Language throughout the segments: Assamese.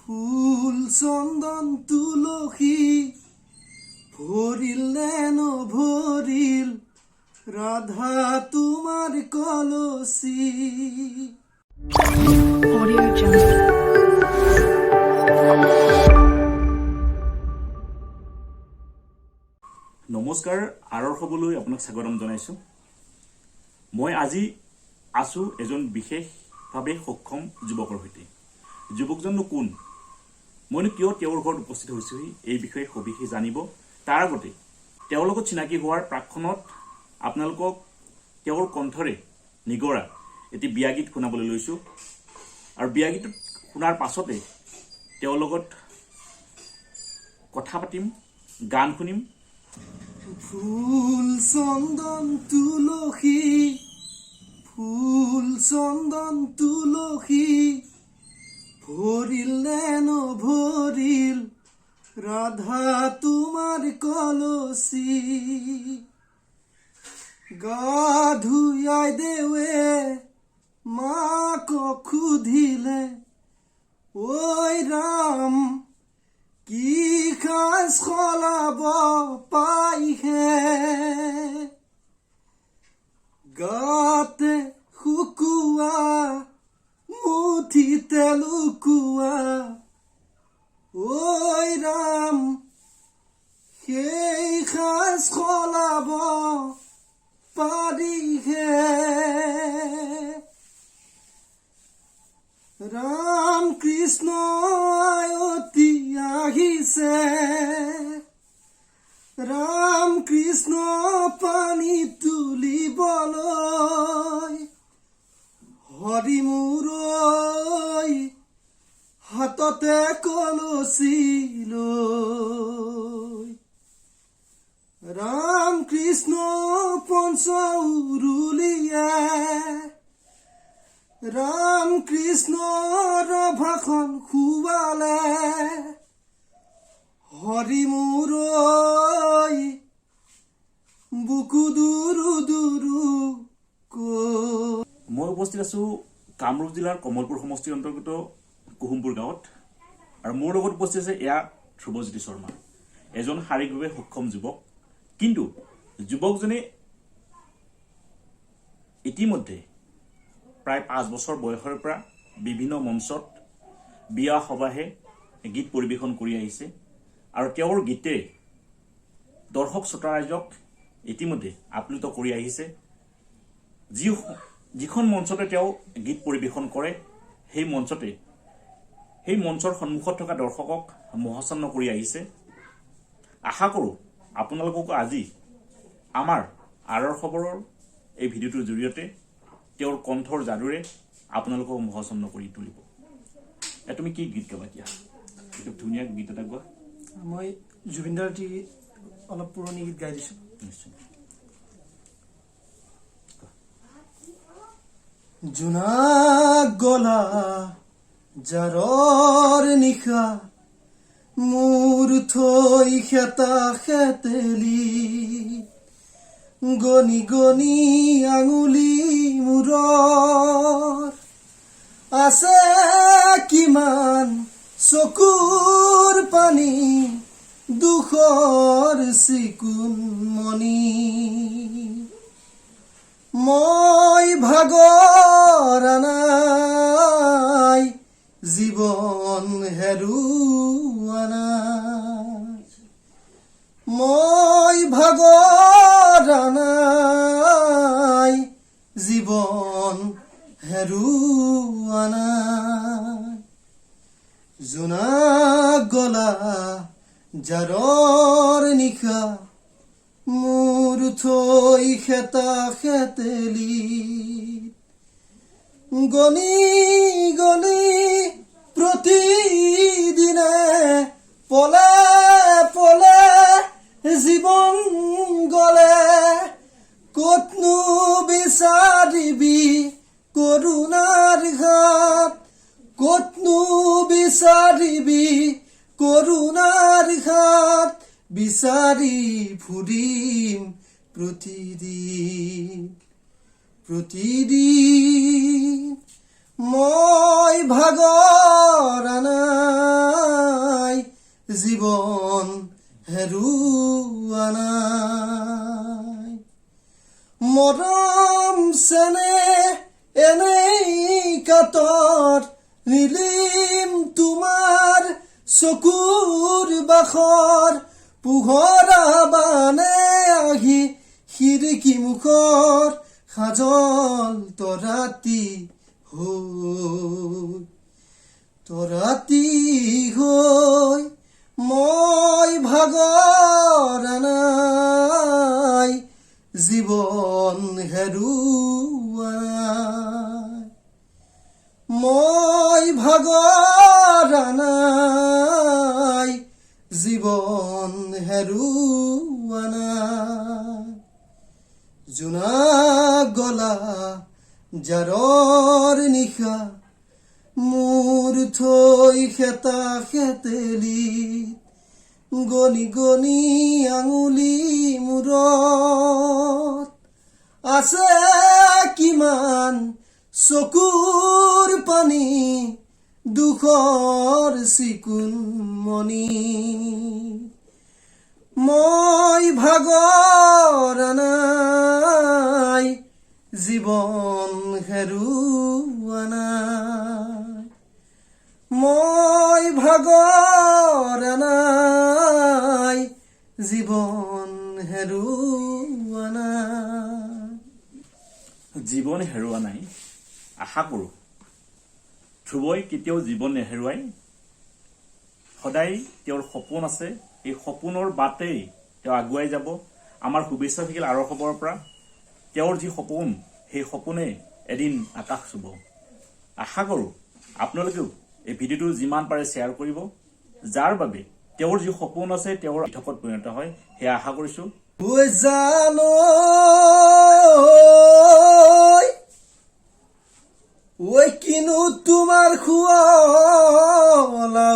ফুল চন্দন তুলসী ভৰিল নেন ভৰিল ৰাধা তোমাৰ কলসি। Audio Jungle. নমস্কাৰ, আদৰ্শ হ'বলৈ আপোনাক স্বাগতম জনাইছোঁ। মই আজি আছোঁ এজন বিশেষভাৱে সক্ষম যুৱকৰ সৈতে। যুৱকজননো কোন, মইনো কিয় তেওঁৰ ঘৰত উপস্থিত হৈছোহি এই বিষয়ে সবিশেষ জানিব। তাৰ আগতে তেওঁৰ লগত চিনাকি হোৱাৰ প্ৰাক্ষণত আপোনালোকক তেওঁৰ কণ্ঠৰে নিগৰা এটি বিয়া গীত শুনাবলৈ লৈছোঁ। আৰু বিয়া গীত শুনাৰ পাছতে তেওঁৰ লগত কথা পাতিম, গান শুনিম। ফুল চন্দন তুলসী ফুল চন্দন তুলসী ভরিল নেন ভরিল রাধা তোমার কলসি। গা ধুয়াই দেৱে মাক সুধিলে ঐ ৰাম কি খাজ সলাব পাইহে। গাতে শুকুৱা মুঠিতে লুকুৱা ঐ ৰাম সেই খাজ সলাব পাৰিহে। ৰাম কৃষ্ণ আয়তি আহিছে, ৰাম কৃষ্ণ পানী তুলিবলৈ। হৰি মূৰৈ হাততে কলচি লৈ। ৰাম কৃষ্ণ পঞ্চ উৰুলিয়াই ৰাম কৃষ্ণৰ ভাষণ শুৱালে। হৰি মূৰৈ বুকু দুৰু দুৰু মই উপস্থিত আছোঁ কামৰূপ জিলাৰ কমলপুৰ সমষ্টিৰ অন্তৰ্গত কুহুমপুৰ গাঁৱত। আৰু মোৰ লগত উপস্থিত আছে এয়া ধ্ৰুৱজ্যোতি শৰ্মা, এজন শাৰীৰিকভাৱে সক্ষম যুৱক। কিন্তু যুৱকজনে ইতিমধ্যে প্ৰায় 5 বছৰ বয়সৰ পৰা বিভিন্ন মঞ্চত বিয়া সবাহে গীত পৰিৱেশন কৰি আহিছে। আৰু তেওঁৰ গীতে দৰ্শক শ্ৰোতা ৰাইজক ইতিমধ্যে আপ্লুত কৰি আহিছে। যিখন মঞ্চতে তেওঁ গীত পৰিৱেশন কৰে সেই মঞ্চৰ সন্মুখত থকা দৰ্শকক মোহাচ্ছন্ন কৰি আহিছে। আশা কৰোঁ আপোনালোকক আজি আমাৰ আদৰ্শবোৰৰ এই ভিডিঅ'টোৰ জৰিয়তে তেওঁৰ কণ্ঠৰ যাদুৰে আপোনালোকক মোহাচ্ছন্ন কৰি তুলিব। তুমি কি গীত গাবা এতিয়া? এইটো ধুনীয়া গীত এটা গোৱা। মই জুবিনদাৰ অলপ পুৰণি গীত গাই দিছোঁ। নিশ্চয়। জোনাক গলা জাৰৰ নিশা মোৰ থৈ খেতা খেতেলি। গনি গনি আঙুলি মূৰৰ আছে কিমান চকুৰ পানী দুখৰ চিকুণ মণি। মই ভাগৰ নাই জীৱন হেৰুৱা নাই। মই ভাগৰ নাই জীৱন হেৰুৱা নাই। জোনাক গলা জাৰৰ নিশা মোৰ থৈ খেতা খেতেলি। গনি গনি প্ৰতিদিনে পলে পলে জীৱন গলে। ক'তনো বিচাৰিবি কৰুণাৰ ঘাট, ক'তনো বিচাৰিবি কৰুণাৰ ঘাট। বিচাৰি ফুৰিম প্ৰতিদিন প্ৰতিদিন মই ভাগৰ নাই। জীৱন হেৰুৱা নাই। মৰম চেনেহ এনেই কাতত নিলিম তোমাৰ চকুৰ বাখৰ পোহৰা বানে আহি খিৰিকী মুখত সাজল তৰাতি হৈ মই ভাগৰা নাই জীৱন হেৰুৱা নাই। মই ভাগৰা নাই জীৱন হেৰুৱা নাই। জোনাক গলা জাৰৰ নিশা মোৰ থৈ খেতা খেতেলি গণি গণি আঙুলি মূৰত আছে কিমান চকুৰ পানী দুখৰ চিকুণ মণি। মই ভাগৰা নাই জীৱন হেৰুৱা নাই। মই ভাগৰা নাই জীৱন হেৰুৱা নাই। জীৱন হেৰুৱা নাই। আশা কৰোঁ ধ্ৰুৱই কেতিয়াও জীৱন নেহেৰুৱাই। সদায় তেওঁৰ সপোন আছে, এই সপোনৰ বাটেই তেওঁ আগুৱাই যাব। আমাৰ শুভেচ্ছা থাকিল আৰৰ খবৰৰ পৰা। তেওঁৰ যি সপোন সেই সপোনে এদিন আকাশ চুব। আশা কৰোঁ আপোনালোকেও এই ভিডিঅ'টো যিমান পাৰে শ্বেয়াৰ কৰিব, যাৰ বাবে তেওঁৰ যি সপোন আছে তেওঁৰ ইথকত পৰিণত হয়, সেয়া আশা কৰিছোঁ। কিনো তোমাৰ খুৱালা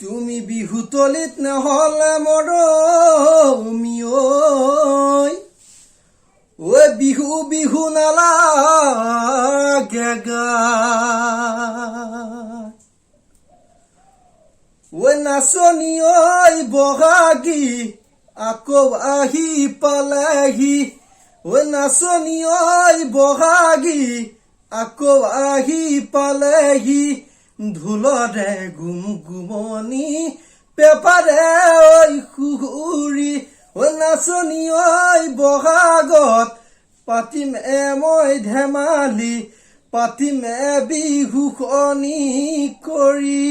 তুমি বিহুতলিত নহলে মৰমি বিহু বিহু নালাগে নাচনি বহাগী আকৌ আহি পালেহি নাচনি বহাগী আকৌ আহি পালেহি ঢোলৰে গুমগুমনি পেপাৰে সুহুৰি নাচনি বহাগত পাতিম মই ধেমালি পাতিম বিহুখনি কৰি।